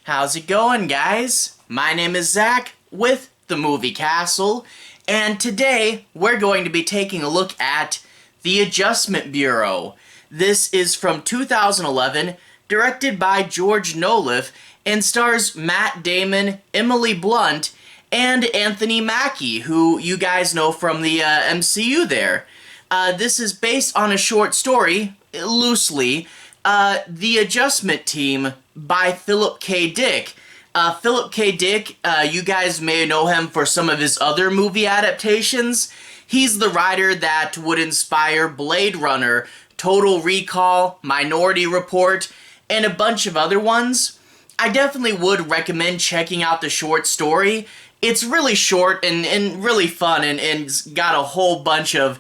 How's it going, guys? My name is Zach with the Movie Castle, and today we're going to be taking a look at The Adjustment Bureau. This is from 2011, directed by George Nolfi, and stars Matt Damon, Emily Blunt, and Anthony Mackie, who you guys know from the MCU there. This is based on a short story, loosely, The Adjustment Team by Philip K. Dick. Philip K. Dick, you guys may know him for some of his other movie adaptations. He's the writer that would inspire Blade Runner, Total Recall, Minority Report, and a bunch of other ones. I definitely would recommend checking out the short story. It's really short and really fun and it's got a whole bunch of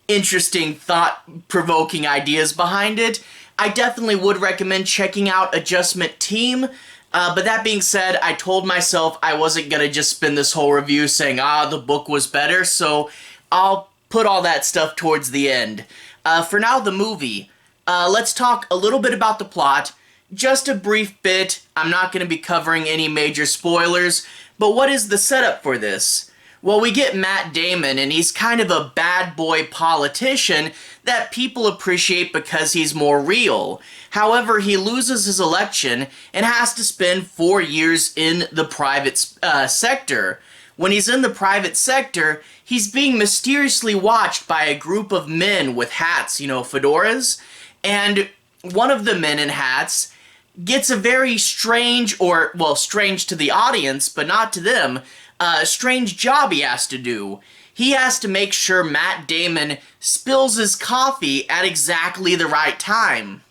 interesting, thought-provoking ideas behind it. I definitely would recommend checking out Adjustment Team, but that being said, I told myself I wasn't gonna just spend this whole review saying, the book was better, so I'll put all that stuff towards the end. For now, the movie. Let's talk a little bit about the plot. Just a brief bit. I'm not gonna be covering any major spoilers, but what is the setup for this? Well, we get Matt Damon, and he's kind of a bad boy politician that people appreciate because he's more real. However, he loses his election and has to spend 4 years in the private sector. When he's in the private sector, he's being mysteriously watched by a group of men with hats, fedoras, and one of the men in hats gets a very strange, strange to the audience, but not to them, strange job he has to do. He has to make sure Matt Damon spills his coffee at exactly the right time.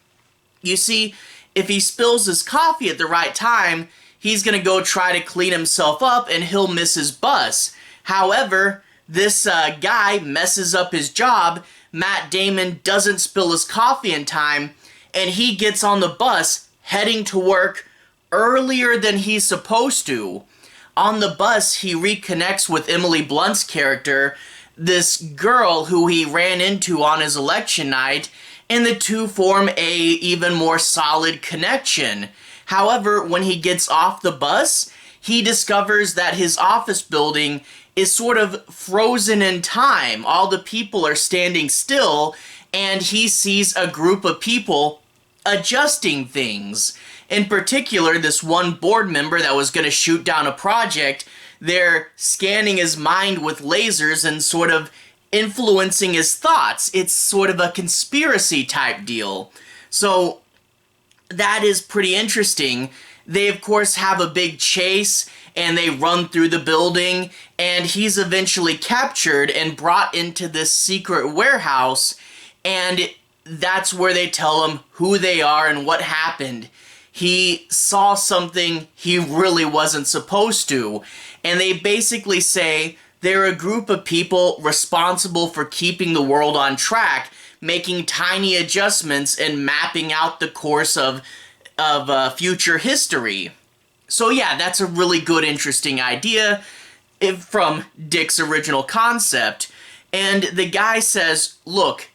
You see, if he spills his coffee at the right time, he's gonna go try to clean himself up and he'll miss his bus. However, this guy messes up his job, Matt Damon doesn't spill his coffee in time, and he gets on the bus heading to work earlier than he's supposed to. On the bus, he reconnects with Emily Blunt's character, this girl who he ran into on his election night, and the two form a even more solid connection. However, when he gets off the bus, he discovers that his office building is sort of frozen in time. All the people are standing still, and he sees a group of people adjusting things. In particular, this one board member that was going to shoot down a project, they're scanning his mind with lasers and sort of influencing his thoughts. It's sort of a conspiracy type deal. So that is pretty interesting. They, of course, have a big chase and they run through the building, and he's eventually captured and brought into this secret warehouse, and that's where they tell him who they are and what happened. He saw something he really wasn't supposed to, and they basically say they're a group of people responsible for keeping the world on track, making tiny adjustments and mapping out the course of future history. So yeah, that's a really good, interesting idea from Dick's original concept. And the guy says, look,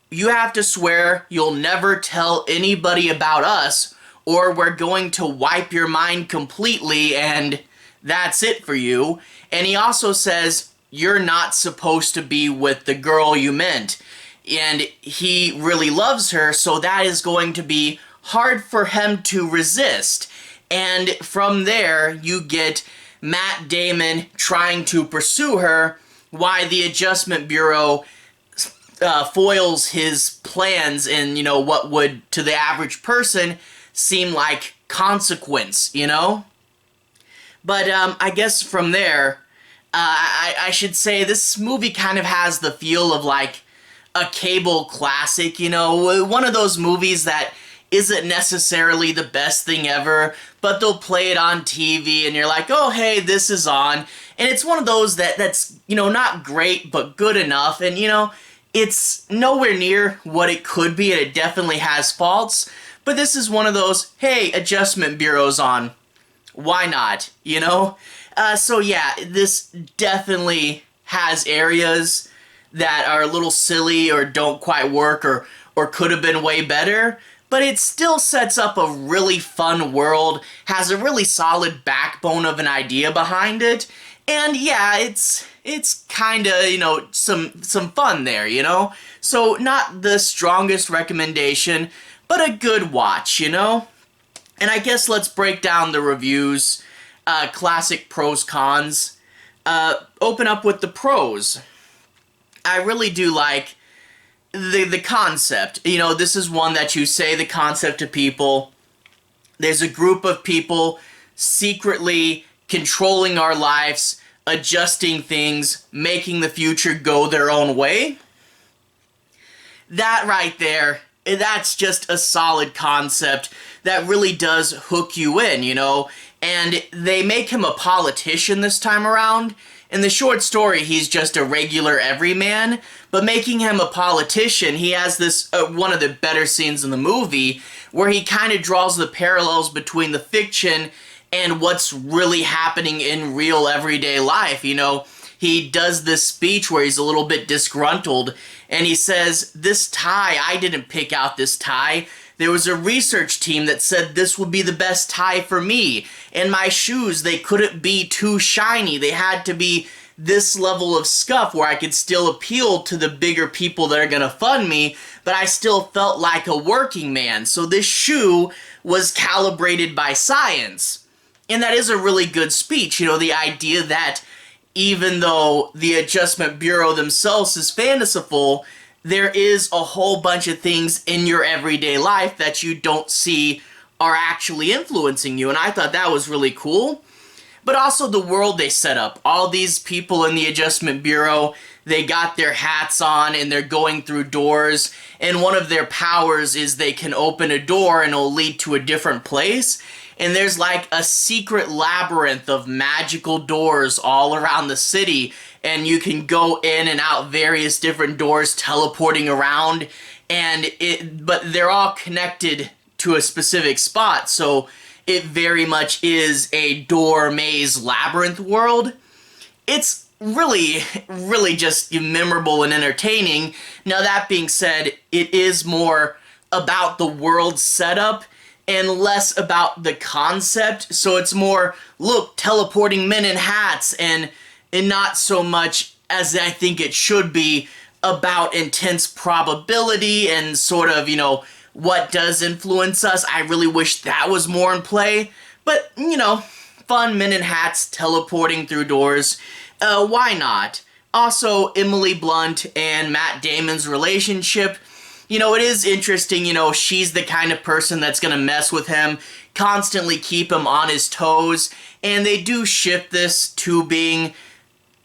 you have to swear you'll never tell anybody about us, or we're going to wipe your mind completely and that's it for you. And he also says, you're not supposed to be with the girl you meant. And he really loves her, so that is going to be hard for him to resist. And from there, you get Matt Damon trying to pursue her, while the Adjustment Bureau foils his plans in, what would, to the average person, seem like consequence, But I guess from there, I should say this movie kind of has the feel of like a cable classic, one of those movies that isn't necessarily the best thing ever, but they'll play it on TV and you're like, oh hey, this is on. And it's one of those that's, not great, but good enough. And, it's nowhere near what it could be, and it definitely has faults. But this is one of those, hey, Adjustment Bureau's on. Why not, So yeah, this definitely has areas that are a little silly or don't quite work or could have been way better. but it still sets up a really fun world, has a really solid backbone of an idea behind it, and yeah, it's kinda, some fun there, So not the strongest recommendation, but a good watch, And I guess let's break down the reviews, classic pros, cons. Open up with the pros. I really do like the concept. This is one that you say the concept to people. There's a group of people secretly controlling our lives, adjusting things, making the future go their own way. That right there, that's just a solid concept that really does hook you in, And they make him a politician this time around. In the short story, he's just a regular everyman, but making him a politician, he has this, one of the better scenes in the movie, where he kind of draws the parallels between the fiction and what's really happening in real everyday life, He does this speech where he's a little bit disgruntled, and he says, "This tie, I didn't pick out this tie. There was a research team that said this would be the best tie for me. And my shoes, they couldn't be too shiny. They had to be this level of scuff where I could still appeal to the bigger people that are gonna fund me, but I still felt like a working man. So this shoe was calibrated by science." And that is a really good speech, the idea that even though the Adjustment Bureau themselves is fanciful, there is a whole bunch of things in your everyday life that you don't see are actually influencing you, and I thought that was really cool. But also the world they set up. All these people in the Adjustment Bureau, they got their hats on and they're going through doors, and one of their powers is they can open a door and it'll lead to a different place. And there's like a secret labyrinth of magical doors all around the city, and you can go in and out various different doors teleporting around, but they're all connected to a specific spot, so it very much is a door maze labyrinth world. It's really, really just memorable and entertaining. Now that being said, it is more about the world setup and less about the concept, so it's more, look, teleporting men in hats, and not so much as I think it should be about intense probability and sort of, what does influence us. I really wish that was more in play, but, fun men in hats teleporting through doors, why not? Also, Emily Blunt and Matt Damon's relationship, it is interesting, she's the kind of person that's gonna mess with him, constantly keep him on his toes, and they do shift this to being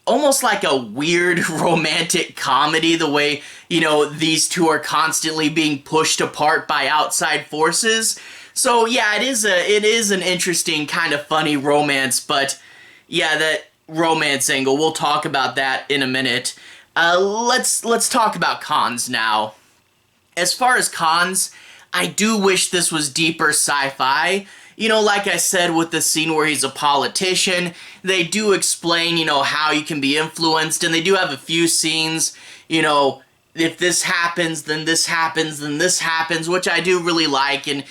almost like a weird romantic comedy, the way, these two are constantly being pushed apart by outside forces. So yeah, it is an interesting kind of funny romance, but yeah, that romance angle, we'll talk about that in a minute. Let's talk about cons now. As far as cons, I do wish this was deeper sci-fi. Like I said with the scene where he's a politician, they do explain, how you can be influenced, and they do have a few scenes, if this happens, then this happens, then this happens, which I do really like, and,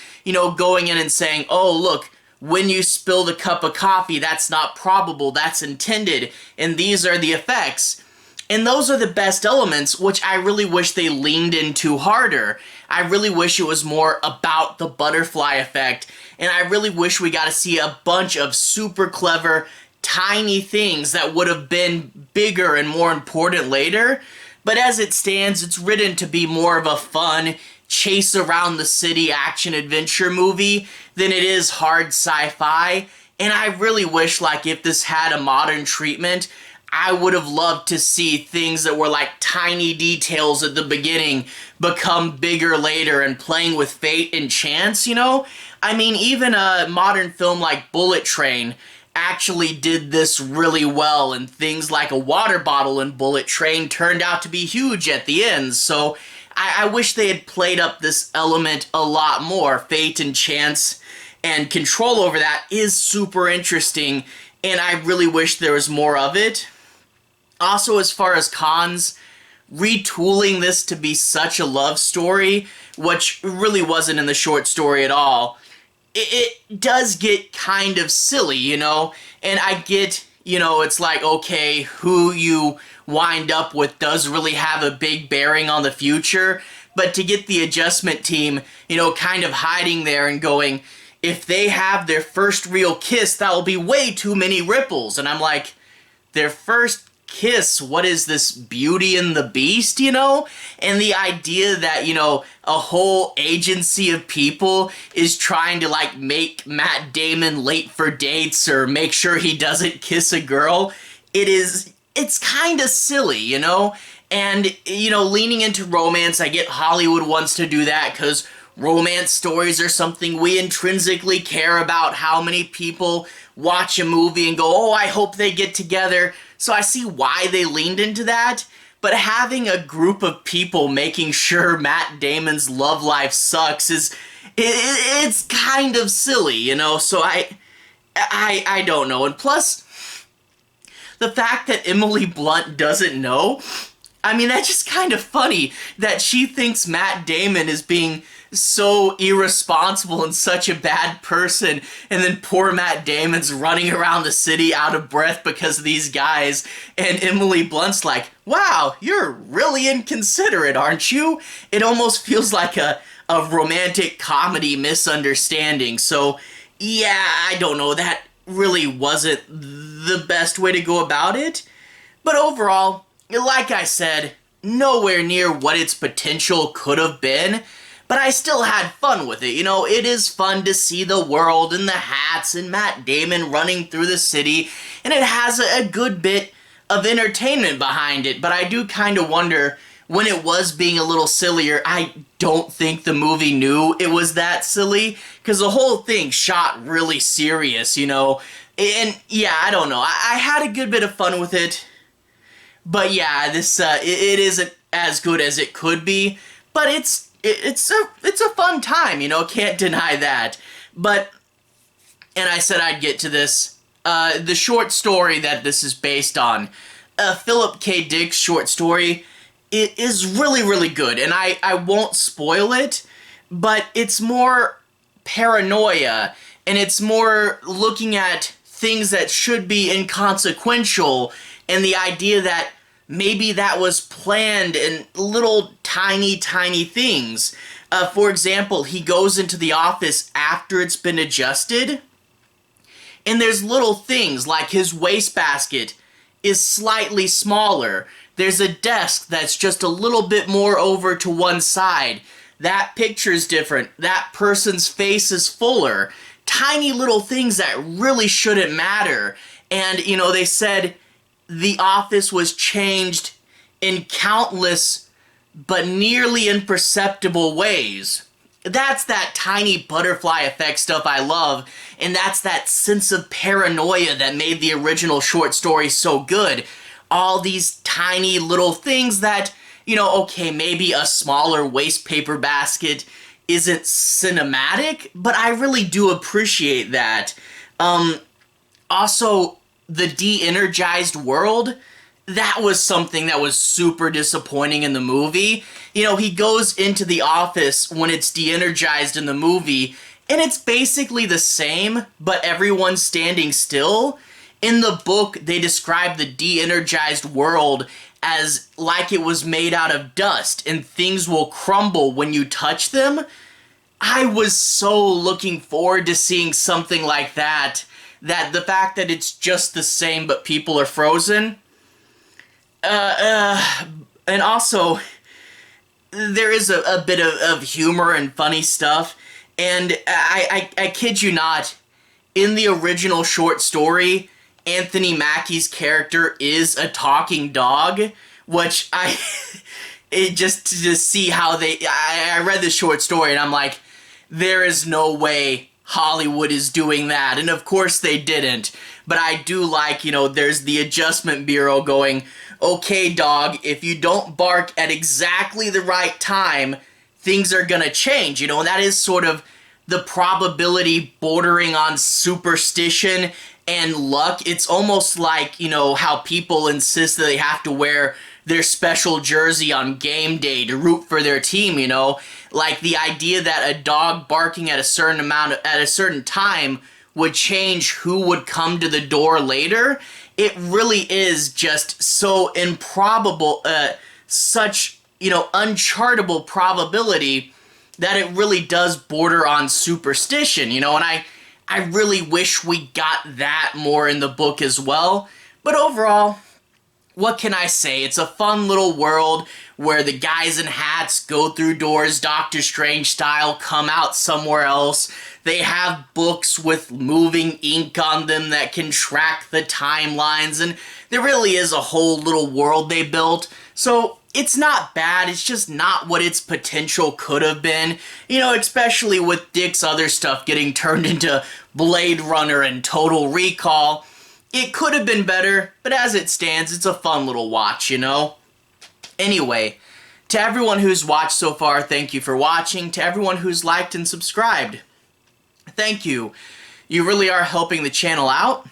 going in and saying, oh, look, when you spill the cup of coffee, that's not probable, that's intended, and these are the effects. And those are the best elements, which I really wish they leaned into harder. I really wish it was more about the butterfly effect, and I really wish we got to see a bunch of super clever, tiny things that would have been bigger and more important later. But as it stands, it's written to be more of a fun, chase around the city action-adventure movie than it is hard sci-fi. And I really wish, if this had a modern treatment, I would have loved to see things that were like tiny details at the beginning become bigger later, and playing with fate and chance, I mean, even a modern film like Bullet Train actually did this really well, and things like a water bottle in Bullet Train turned out to be huge at the end, so I wish they had played up this element a lot more. Fate and chance and control over that is super interesting, and I really wish there was more of it. Also, as far as cons, retooling this to be such a love story, which really wasn't in the short story at all, it does get kind of silly, you know? And I get, you know, it's like, okay, who you wind up with does really have a big bearing on the future, but to get the adjustment team, you know, kind of hiding there and going, if they have their first real kiss, that will be way too many ripples. And I'm like, their first kiss, what is this, Beauty and the Beast, you know? And the idea that, you know, a whole agency of people is trying to, like, make Matt Damon late for dates or make sure he doesn't kiss a girl, it's kind of silly, you know? And, you know, leaning into romance, I get Hollywood wants to do that because romance stories are something we intrinsically care about. How many people watch a movie and go, oh, I hope they get together. So I see why they leaned into that. But having a group of people making sure Matt Damon's love life sucks it's kind of silly, you know? So I don't know. And plus, the fact that Emily Blunt doesn't know, I mean, that's just kind of funny that she thinks Matt Damon is being so irresponsible and such a bad person, and then poor Matt Damon's running around the city out of breath because of these guys, and Emily Blunt's like, wow, you're really inconsiderate, aren't you? It almost feels like a romantic comedy misunderstanding. So yeah, I don't know, that really wasn't the best way to go about it, but overall, like I said, nowhere near what its potential could have been, but I still had fun with it. You know, it is fun to see the world and the hats and Matt Damon running through the city, and it has a good bit of entertainment behind it, but I do kind of wonder, when it was being a little sillier, I don't think the movie knew it was that silly, because the whole thing shot really serious, you know, and yeah, I don't know, I had a good bit of fun with it. But yeah, this it isn't as good as it could be, but it's a fun time, you know, can't deny that. But, and I said I'd get to this, the short story that this is based on, Philip K. Dick's short story, it is really, really good, and I won't spoil it, but it's more paranoia, and it's more looking at things that should be inconsequential, and the idea that maybe that was planned in little tiny things. For example, he goes into the office after it's been adjusted, and there's little things like his wastebasket is slightly smaller. There's a desk that's just a little bit more over to one side. That picture's different. That person's face is fuller. Tiny little things that really shouldn't matter. And, you know, they said the office was changed in countless but nearly imperceptible ways. That's that tiny butterfly effect stuff I love, and that's that sense of paranoia that made the original short story so good. All these tiny little things that, you know, okay, maybe a smaller waste paper basket isn't cinematic, but I really do appreciate that. Also, the de-energized world, that was something that was super disappointing in the movie. You know, he goes into the office when it's de-energized in the movie, and it's basically the same, but everyone's standing still. In the book, they describe the de-energized world as like it was made out of dust, and things will crumble when you touch them. I was so looking forward to seeing something like that, that the fact that it's just the same but people are frozen. And also, there is a bit of humor and funny stuff, and I kid you not, in the original short story, Anthony Mackie's character is a talking dog, which just to see how I read the short story and I'm like, there is no way Hollywood is doing that, and of course they didn't, but I do like, you know, there's the Adjustment Bureau going, okay dog, if you don't bark at exactly the right time, things are gonna change, you know, and that is sort of the probability bordering on superstition and luck. It's almost like, you know, how people insist that they have to wear their special jersey on game day to root for their team, you know? Like the idea that a dog barking at a certain time would change who would come to the door later. It really is just so improbable, such, you know, unchartable probability that it really does border on superstition, you know, and I really wish we got that more in the book as well. But overall, what can I say? It's a fun little world where the guys in hats go through doors, Doctor Strange style, come out somewhere else. They have books with moving ink on them that can track the timelines, and there really is a whole little world they built. So it's not bad, it's just not what its potential could have been. You know, especially with Dick's other stuff getting turned into Blade Runner and Total Recall. It could have been better, but as it stands, it's a fun little watch, you know? Anyway, to everyone who's watched so far, thank you for watching. To everyone who's liked and subscribed, thank you. You really are helping the channel out.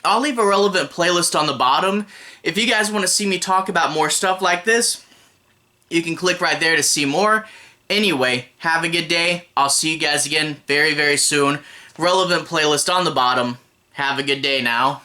I'll leave a relevant playlist on the bottom. If you guys want to see me talk about more stuff like this, you can click right there to see more. Anyway, have a good day. I'll see you guys again very, very soon. Relevant playlist on the bottom. Have a good day now.